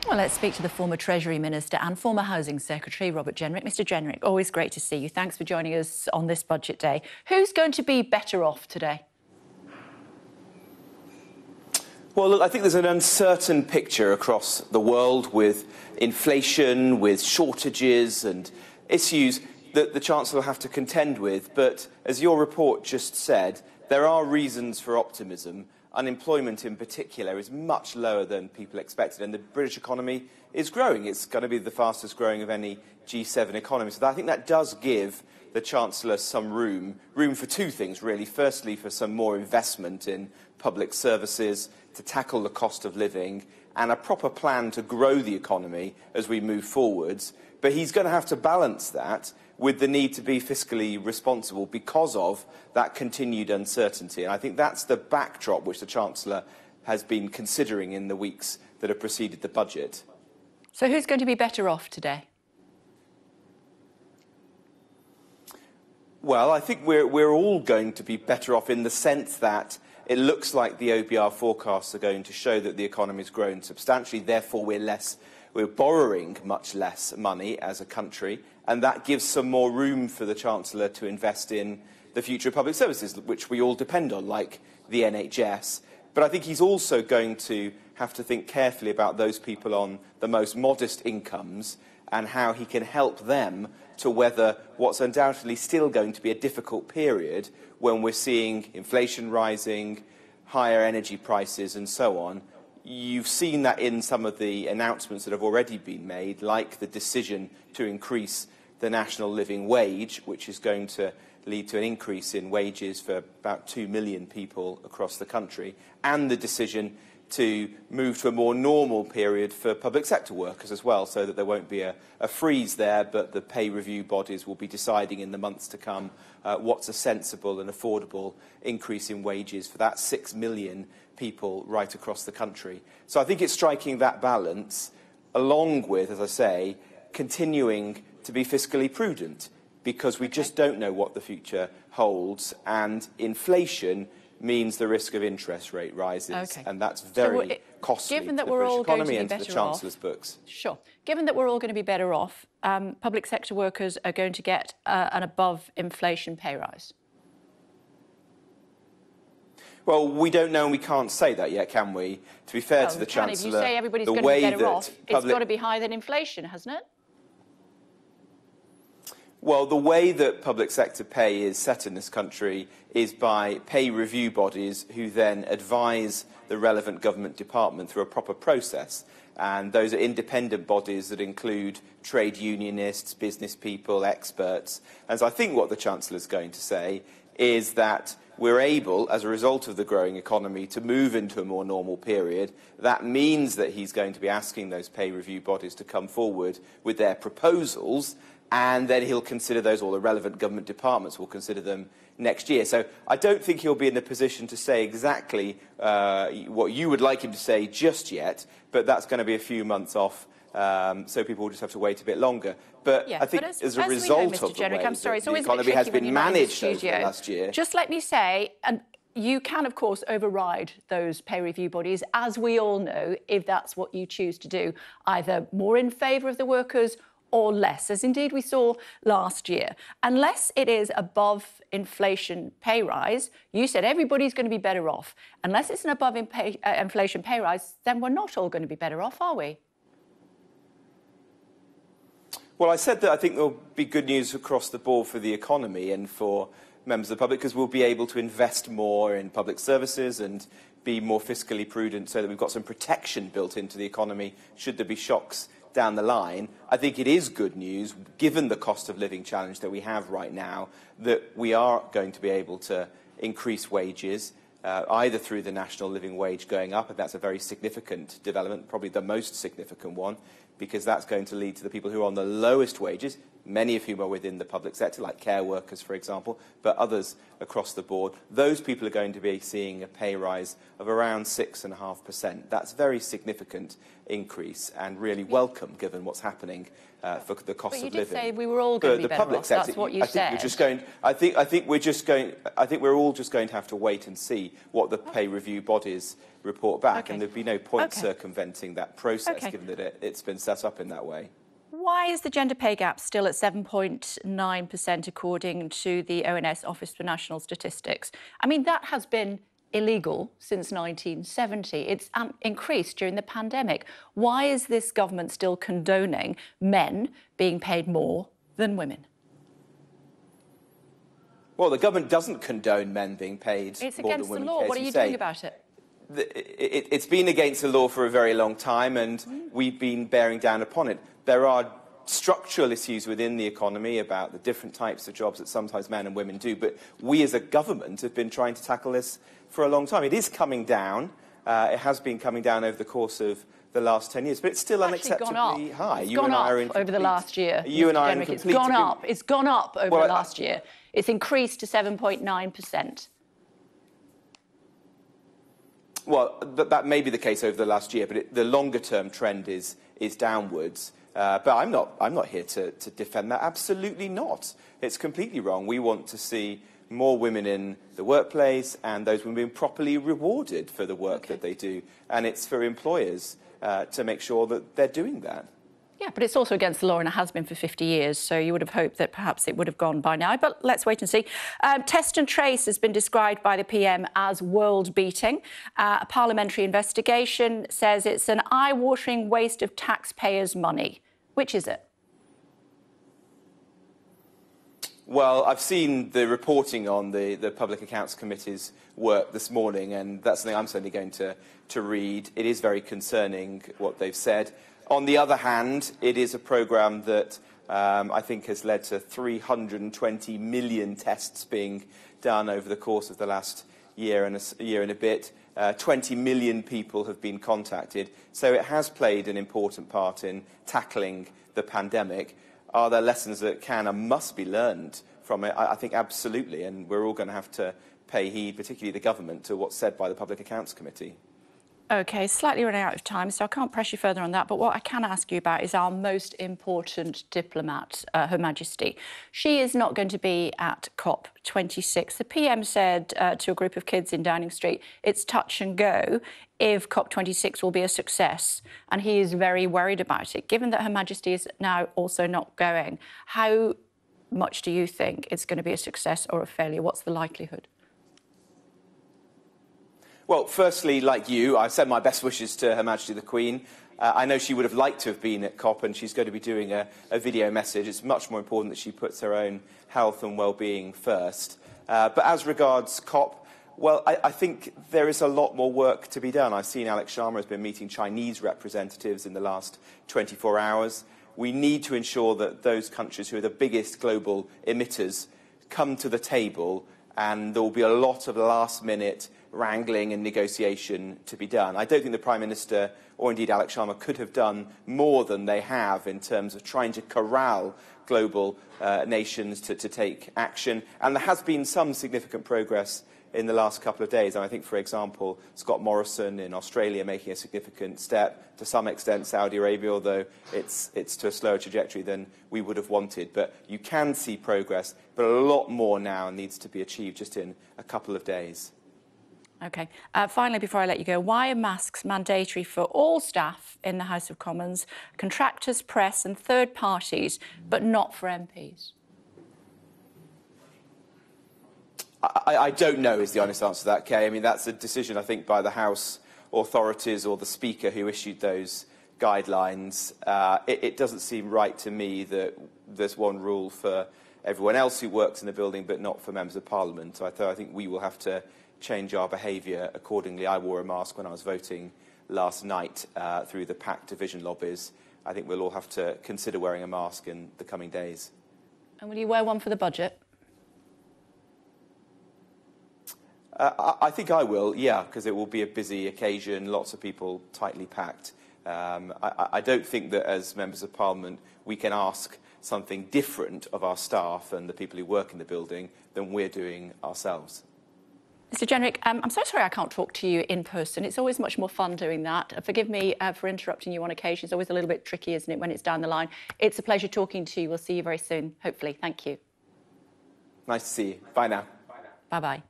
Well, let's speak to the former Treasury Minister and former Housing Secretary, Robert Jenrick. Mr Jenrick, always great to see you. Thanks for joining us on this budget day. Who's going to be better off today? Well, look, I think there's an uncertain picture across the world with inflation, with shortages and issues that the Chancellor will have to contend with. But as your report just said, there are reasons for optimism. Unemployment in particular is much lower than people expected, and the British economy is growing. It's going to be the fastest growing of any G7 economy. So I think that does give the Chancellor some room for two things, really. Firstly, for some more investment in public services to tackle the cost of living and a proper plan to grow the economy as we move forwards. But he's going to have to balance that with the need to be fiscally responsible because of that continued uncertainty. And I think that's the backdrop which the Chancellor has been considering in the weeks that have preceded the budget. So who's going to be better off today? Well, I think we're all going to be better off in the sense that it looks like the OBR forecasts are going to show that the economy has grown substantially. Therefore, we're borrowing much less money as a country, and that gives some more room for the Chancellor to invest in the future of public services, which we all depend on, like the NHS. But I think he's also going to have to think carefully about those people on the most modest incomes and how he can help them to weather what's undoubtedly still going to be a difficult period when we're seeing inflation rising, higher energy prices and so on. You've seen that in some of the announcements that have already been made, like the decision to increase the national living wage, which is going to lead to an increase in wages for about 2 million people across the country, and the decision to move to a more normal period for public sector workers as well, so that there won't be a freeze there, but the pay review bodies will be deciding in the months to come what's a sensible and affordable increase in wages for that 6 million people right across the country. So I think it's striking that balance, along with, as I say, continuing to be fiscally prudent, because we just don't know what the future holds, and inflation means the risk of interest rate rises, and that's very costly to the British economy and to the Chancellor's books. Sure. Given that we're all going to be better off, public sector workers are going to get an above-inflation pay rise. Well, we don't know and we can't say that yet, can we? To be fair to the Chancellor, if you say everybody's going to be better off, it's got to be higher than inflation, hasn't it? Well, the way that public sector pay is set in this country is by pay review bodies who then advise the relevant government department through a proper process. And those are independent bodies that include trade unionists, business people, experts. And so I think what the Chancellor is going to say is that we're able, as a result of the growing economy, to move into a more normal period. That means that he's going to be asking those pay review bodies to come forward with their proposals, and then he'll consider those, or the relevant government departments will consider them next year. So I don't think he'll be in a position to say exactly what you would like him to say just yet, but that's going to be a few months off, so people will just have to wait a bit longer. But I think as a result of the way the economy has been managed over the last year... Just let me say, and you can, of course, override those pay review bodies, as we all know, if that's what you choose to do, either more in favour of the workers or less, as indeed we saw last year. Unless it is above inflation pay rise, you said everybody's going to be better off. Unless it's an above inflation pay rise, then we're not all going to be better off, are we? Well, I said that I think there'll be good news across the board for the economy and for members of the public, because we'll be able to invest more in public services and be more fiscally prudent so that we've got some protection built into the economy should there be shocks down the line. I think it is good news, given the cost of living challenge that we have right now, that we are going to be able to increase wages, either through the national living wage going up, and that's a very significant development, probably the most significant one, because that's going to lead to the people who are on the lowest wages, many of whom are within the public sector, like care workers, for example, but others across the board, those people are going to be seeing a pay rise of around 6.5%. That's a very significant increase and really welcome, given what's happening for the cost of living. But you did say we were all going to be better off. That's what you said. I think we're all just going to have to wait and see what the pay review bodies report back, and there'd be no point circumventing that process, given that it's been set up in that way. Why is the gender pay gap still at 7.9% according to the ONS Office for National Statistics? I mean, that has been illegal since 1970. It's increased during the pandemic. Why is this government still condoning men being paid more than women? Well, the government doesn't condone men being paid more than women. It's against the law. What are you doing about it? It's been against the law for a very long time, and we've been bearing down upon it. There are structural issues within the economy about the different types of jobs that sometimes men and women do, but we as a government have been trying to tackle this for a long time. It is coming down. It has been coming down over the course of the last 10 years, but it's still unacceptably high. It's gone up over the last year. You and I are in complete agreement. It's gone up. It's gone up over the last year. It's increased to 7.9%. Well, that may be the case over the last year, but the longer-term trend is downwards. But I'm not here to defend that. Absolutely not. It's completely wrong. We want to see more women in the workplace and those women being properly rewarded for the work that they do. And it's for employers to make sure that they're doing that. Yeah, but it's also against the law and it has been for 50 years, so you would have hoped that perhaps it would have gone by now, but let's wait and see. Test and trace has been described by the PM as world-beating. A parliamentary investigation says it's an eye-watering waste of taxpayers' money. Which is it? Well, I've seen the reporting on the Public Accounts Committee's work this morning, and that's something I'm certainly going to read. It is very concerning what they've said. On the other hand, it is a programme that I think has led to 320 million tests being done over the course of the last year and a bit. 20 million people have been contacted. So it has played an important part in tackling the pandemic. Are there lessons that can and must be learned from it? I think absolutely, and we're all going to have to pay heed, particularly the government, to what's said by the Public Accounts Committee. OK, slightly running out of time, so I can't press you further on that. But what I can ask you about is our most important diplomat, Her Majesty. She is not going to be at COP26. The PM said to a group of kids in Downing Street, it's touch and go if COP26 will be a success. And he is very worried about it. Given that Her Majesty is now also not going, how much do you think it's going to be a success or a failure? What's the likelihood? Well, firstly, like you, I send my best wishes to Her Majesty the Queen. I know she would have liked to have been at COP, and she's going to be doing a video message. It's much more important that she puts her own health and well-being first. But as regards COP, well, I think there is a lot more work to be done. I've seen Alex Sharma has been meeting Chinese representatives in the last 24 hours. We need to ensure that those countries who are the biggest global emitters come to the table, and there will be a lot of last-minute wrangling and negotiation to be done. I don't think the Prime Minister or indeed Alex Sharma could have done more than they have in terms of trying to corral global nations to take action. And there has been some significant progress in the last couple of days. And I think, for example, Scott Morrison in Australia making a significant step, to some extent Saudi Arabia, although it's to a slower trajectory than we would have wanted. But you can see progress, but a lot more now needs to be achieved just in a couple of days. OK. Finally, before I let you go, why are masks mandatory for all staff in the House of Commons, contractors, press and third parties, but not for MPs? I don't know is the honest answer to that, Kay. I mean, that's a decision, I think, by the House authorities or the Speaker who issued those guidelines. It doesn't seem right to me that there's one rule for everyone else who works in the building, but not for members of Parliament. So I think we will have to change our behaviour accordingly. I wore a mask when I was voting last night through the PAC division lobbies. I think we'll all have to consider wearing a mask in the coming days. And will you wear one for the budget? I think I will, yeah, because it will be a busy occasion, lots of people tightly packed. I don't think that as members of Parliament we can ask something different of our staff and the people who work in the building than we're doing ourselves. Mr. Jenrick, I'm so sorry I can't talk to you in person. It's always much more fun doing that. Forgive me for interrupting you on occasion. It's always a little bit tricky, isn't it, when it's down the line. It's a pleasure talking to you. We'll see you very soon, hopefully. Thank you. Nice to see you. Bye now. Bye-bye.